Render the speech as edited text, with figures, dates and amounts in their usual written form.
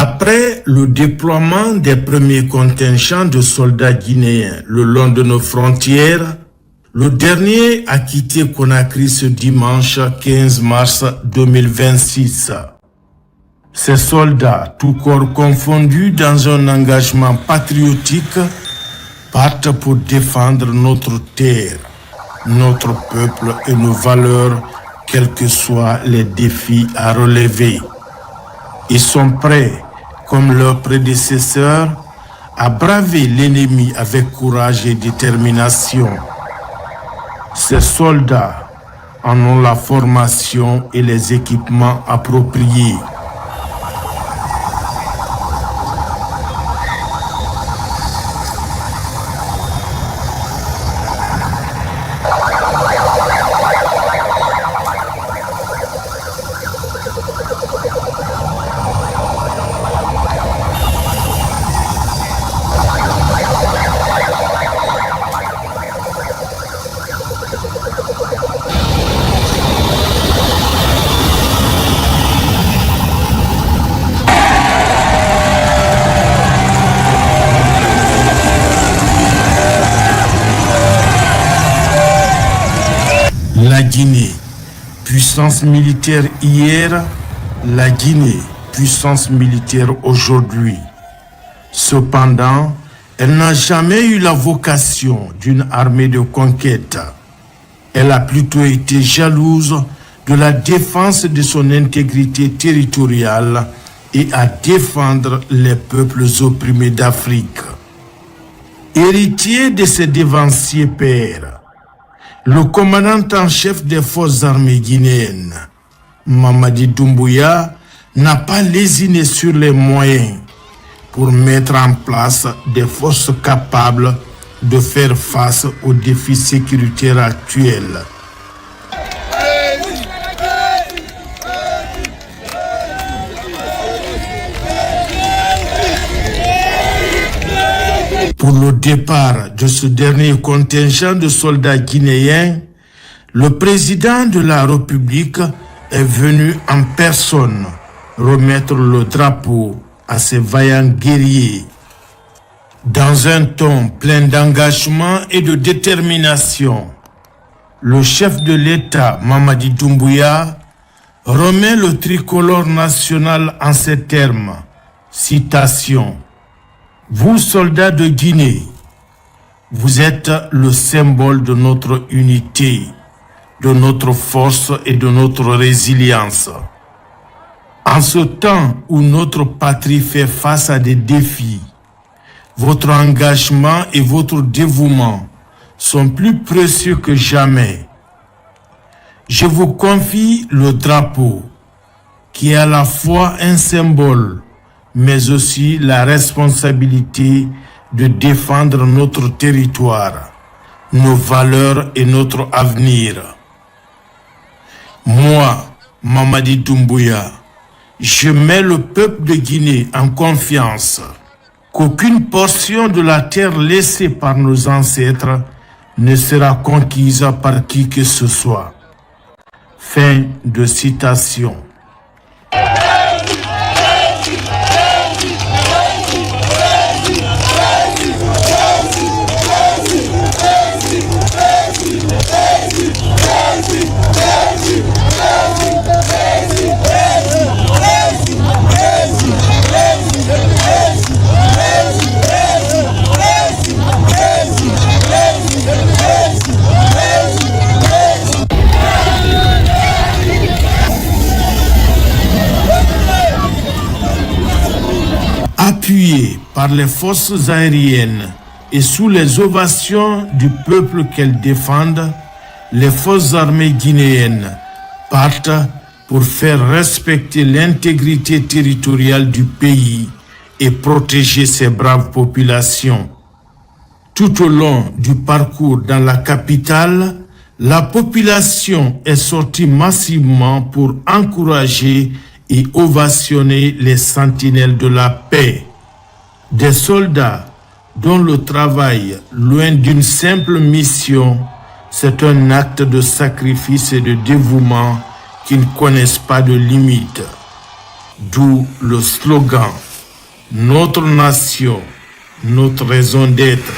Après le déploiement des premiers contingents de soldats guinéens le long de nos frontières, le dernier a quitté Conakry ce dimanche 15 mars 2026. Ces soldats, tout corps confondus dans un engagement patriotique, partent pour défendre notre terre, notre peuple et nos valeurs, quels que soient les défis à relever. Ils sont prêts, comme leurs prédécesseurs, à braver l'ennemi avec courage et détermination. Ces soldats en ont la formation et les équipements appropriés. La Guinée, puissance militaire hier, la Guinée, puissance militaire aujourd'hui. Cependant, elle n'a jamais eu la vocation d'une armée de conquête. Elle a plutôt été jalouse de la défense de son intégrité territoriale et à défendre les peuples opprimés d'Afrique. Héritier de ses dévanciers pères, le commandant en chef des forces armées guinéennes, Mamadi Doumbouya, n'a pas lésiné sur les moyens pour mettre en place des forces capables de faire face aux défis sécuritaires actuels. Pour le départ de ce dernier contingent de soldats guinéens, le président de la République est venu en personne remettre le drapeau à ces vaillants guerriers. Dans un ton plein d'engagement et de détermination, le chef de l'État, Mamadi Doumbouya, remet le tricolore national en ces termes. Citation. Vous, soldats de Guinée, vous êtes le symbole de notre unité, de notre force et de notre résilience. En ce temps où notre patrie fait face à des défis, votre engagement et votre dévouement sont plus précieux que jamais. Je vous confie le drapeau, qui est à la fois un symbole, mais aussi la responsabilité de défendre notre territoire, nos valeurs et notre avenir. Moi, Mamadi Doumbouya, je mets le peuple de Guinée en confiance qu'aucune portion de la terre laissée par nos ancêtres ne sera conquise par qui que ce soit. Fin de citation. Appuyées par les forces aériennes et sous les ovations du peuple qu'elles défendent, les forces armées guinéennes partent pour faire respecter l'intégrité territoriale du pays et protéger ses braves populations. Tout au long du parcours dans la capitale, la population est sortie massivement pour encourager et ovationner les sentinelles de la paix. Des soldats dont le travail, loin d'une simple mission, c'est un acte de sacrifice et de dévouement qui ne connaissent pas de limites. D'où le slogan notre nation, notre raison d'être.